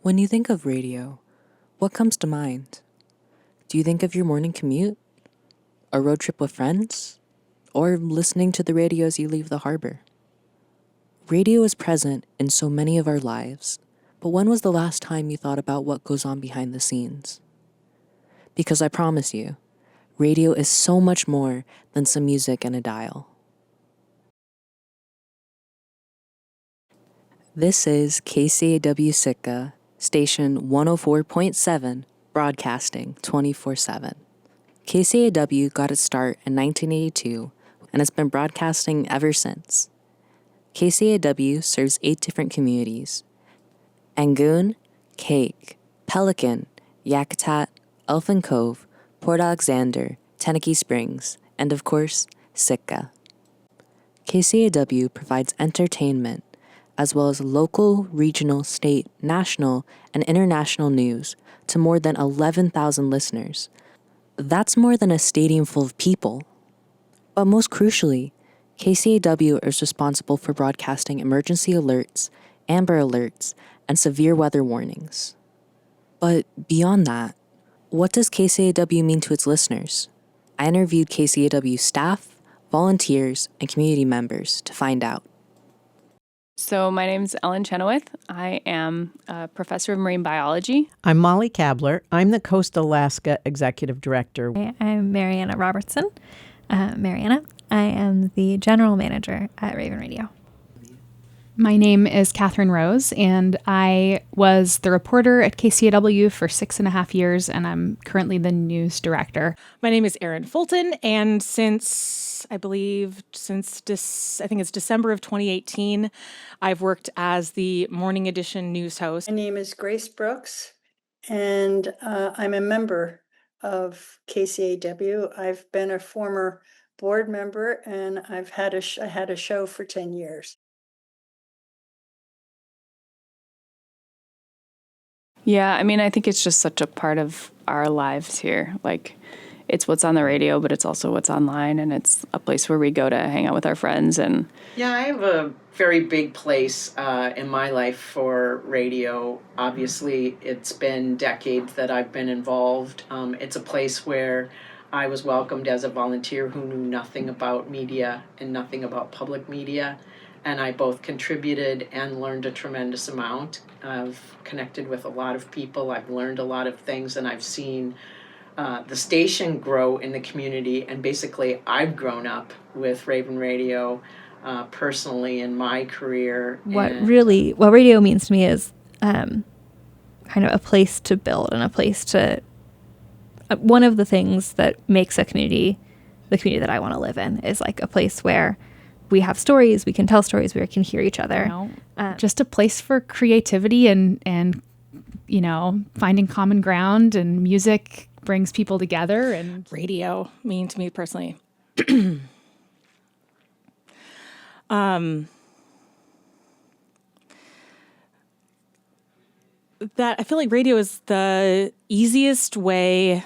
When you think of radio, what comes to mind? Do you think of your morning commute? A road trip with friends? Or listening to the radio as you leave the harbor? Radio is present in so many of our lives, but when was the last time you thought about what goes on behind the scenes? Because I promise you, radio is so much more than some music and a dial. This is KCAW Sitka, station 104.7, broadcasting 24/7. KCAW got its start in 1982 and has been broadcasting ever since. KCAW serves 8 different communities: Angoon, Cake, Pelican, Yakutat, Elfin Cove, Port Alexander, Tenakee Springs, and of course, Sitka. KCAW provides entertainment as well as local, regional, state, national, and international news to more than 11,000 listeners. That's more than a stadium full of people. But most crucially, KCAW is responsible for broadcasting emergency alerts, amber alerts, and severe weather warnings. But beyond that, what does KCAW mean to its listeners? I interviewed KCAW staff, volunteers, and community members to find out. So my name's Ellen Chenoweth. I am a professor of marine biology. I'm Molly Kabler. I'm the Coast Alaska Executive Director. I'm Mariana Robertson. Mariana. I am the general manager at Raven Radio. My name is Catherine Rose, and I was the reporter at KCAW for 6.5 years, and I'm currently the news director. My name is Erin Fulton, and since I think it's December of 2018, I've worked as the Morning Edition news host. My name is Grace Brooks, and I'm a member of KCAW. I've been a former board member, and I had a show for 10 years. Yeah, I mean, I think it's just such a part of our lives here. Like, it's what's on the radio, but it's also what's online, and it's a place where we go to hang out with our friends. And yeah, I have a very big place in my life for radio. Obviously, it's been decades that I've been involved. It's a place where I was welcomed as a volunteer who knew nothing about media and nothing about public media. And I both contributed and learned a tremendous amount. I've connected with a lot of people. I've learned a lot of things, and I've seen the station grow in the community. And basically, I've grown up with Raven Radio personally in my career. What radio means to me is kind of a place to build and a place to. One of the things that makes a community, the community that I want to live in, is like a place where we have stories, we can tell stories, we can hear each other. Just a place for creativity and finding common ground, and music brings people together. And Radio mean to me personally. That I feel like radio is the easiest way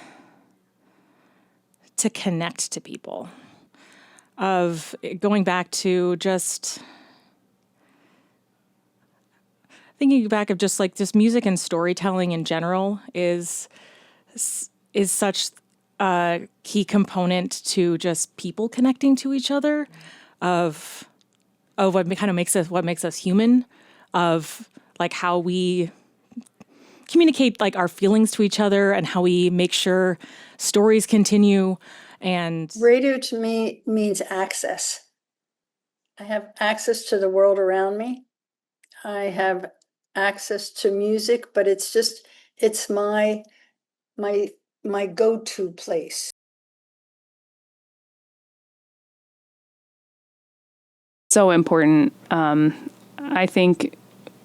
to connect to people. Of going back to just thinking back of just music and storytelling in general is such a key component to just people connecting to each other, of what kind of makes us human, of like how we communicate like our feelings to each other and how we make sure stories continue. And radio to me means access. I have access to the world around me. I have access to music, but it's my go-to place. so important. I think,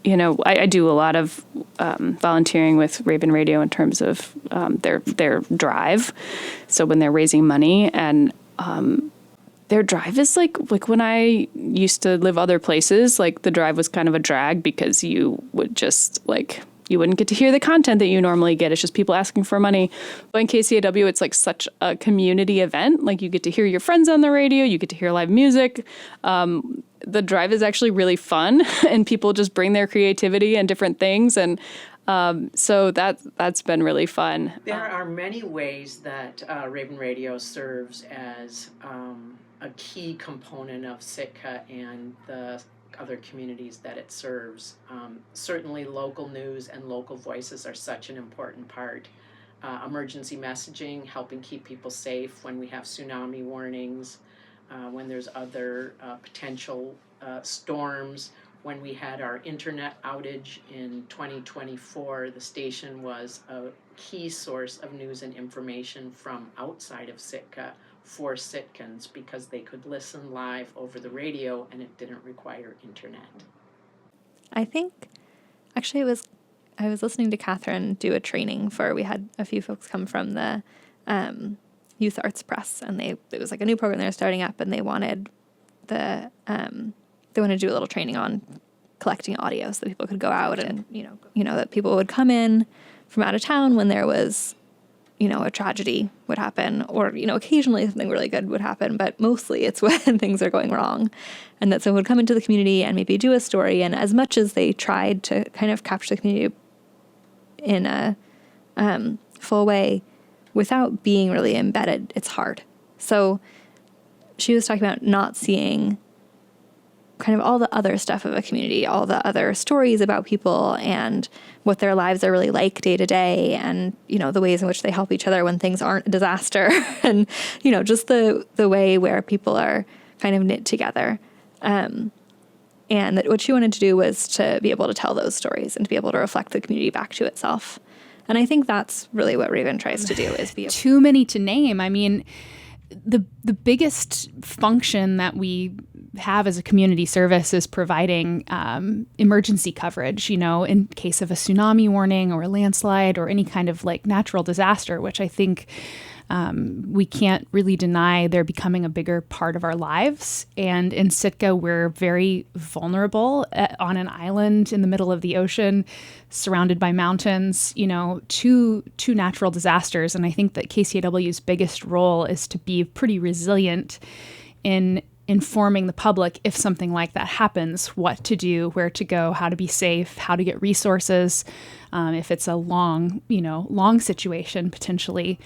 I do a lot of volunteering with Raven Radio in terms of their drive. So when they're raising money, and their drive is like when I used to live other places, like the drive was kind of a drag because you would just you wouldn't get to hear the content that you normally get. It's just people asking for money. But in KCAW, it's like such a community event. Like you get to hear your friends on the radio, you get to hear live music. The drive is actually really fun, and people just bring their creativity and different things. And So that's been really fun. There are many ways that Raven Radio serves as a key component of Sitka and the other communities that it serves. Certainly local news and local voices are such an important part. Emergency messaging, helping keep people safe when we have tsunami warnings, when there's other potential storms. When we had our internet outage in 2024, the station was a key source of news and information from outside of Sitka for Sitkans because they could listen live over the radio and it didn't require internet. I think, actually, I was listening to Catherine do a training we had a few folks come from the Youth Arts Press, and it was like a new program they were starting up, and they wanted they wanted to do a little training on collecting audio so that people could go out and, that people would come in from out of town when there was, a tragedy would happen, or, occasionally something really good would happen, but mostly it's when things are going wrong. And that someone would come into the community and maybe do a story. And as much as they tried to kind of capture the community in a full way without being really embedded, it's hard. So she was talking about not seeing kind of all the other stuff of a community, all the other stories about people and what their lives are really like day to day, and, the ways in which they help each other when things aren't a disaster, and, just the way where people are kind of knit together. And that what she wanted to do was to be able to tell those stories and to be able to reflect the community back to itself. And I think that's really what Raven tries to do, is be too many to name. I mean, the biggest function that we have as a community service is providing emergency coverage, in case of a tsunami warning or a landslide or any kind of like natural disaster, which I think we can't really deny they're becoming a bigger part of our lives. And in Sitka, we're very vulnerable on an island in the middle of the ocean, surrounded by mountains, to natural disasters. And I think that KCAW's biggest role is to be pretty resilient in informing the public if something like that happens, what to do, where to go, how to be safe, how to get resources, if it's a long situation potentially.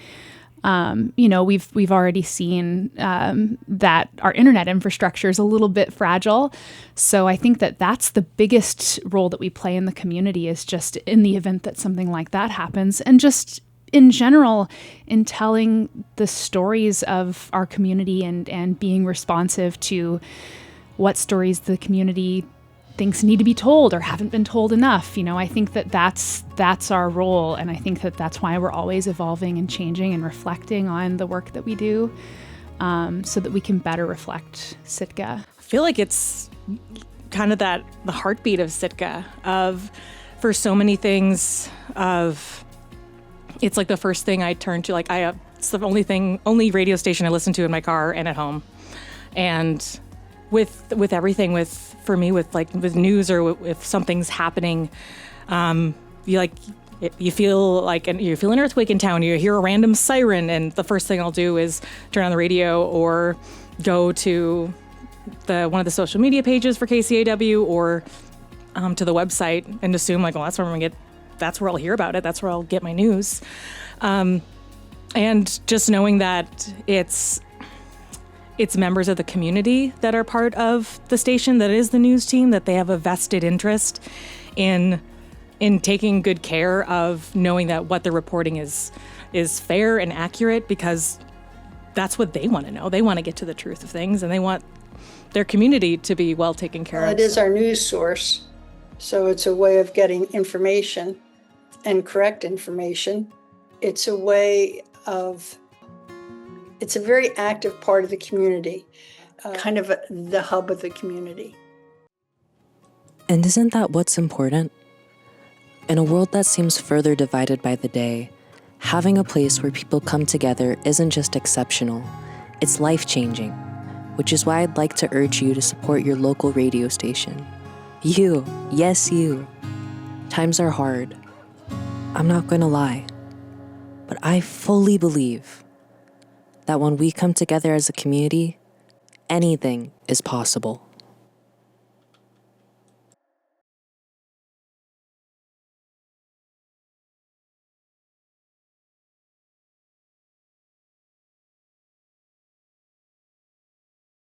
We've already seen that our internet infrastructure is a little bit fragile. So I think that that's the biggest role that we play in the community, is just in the event that something like that happens, and just in general in telling the stories of our community and being responsive to what stories the community thinks need to be told or haven't been told enough. I think that that's our role. And I think that that's why we're always evolving and changing and reflecting on the work that we do, so that we can better reflect Sitka. I feel like it's kind of the heartbeat of Sitka, for so many things, it's like the first thing I turn to. Like it's the only radio station I listen to in my car and at home. And with everything, for me, with news, or if something's happening, you feel like you feel an earthquake in town, you hear a random siren, and the first thing I'll do is turn on the radio or go to one of the social media pages for KCAW, or to the website, and assume that's where I'll hear about it. That's where I'll get my news. And just knowing that it's members of the community that are part of the station, that is the news team, that they have a vested interest in taking good care of knowing that what they're reporting is fair and accurate, because that's what they want to know. They want to get to the truth of things, and they want their community to be well taken care of. It is our news source, so it's a way of getting information and correct information. It's a very active part of the community, kind of the hub of the community. And isn't that what's important? In a world that seems further divided by the day, having a place where people come together isn't just exceptional, it's life-changing, which is why I'd like to urge you to support your local radio station. You, yes you. Times are hard. I'm not going to lie, but I fully believe that when we come together as a community, anything is possible.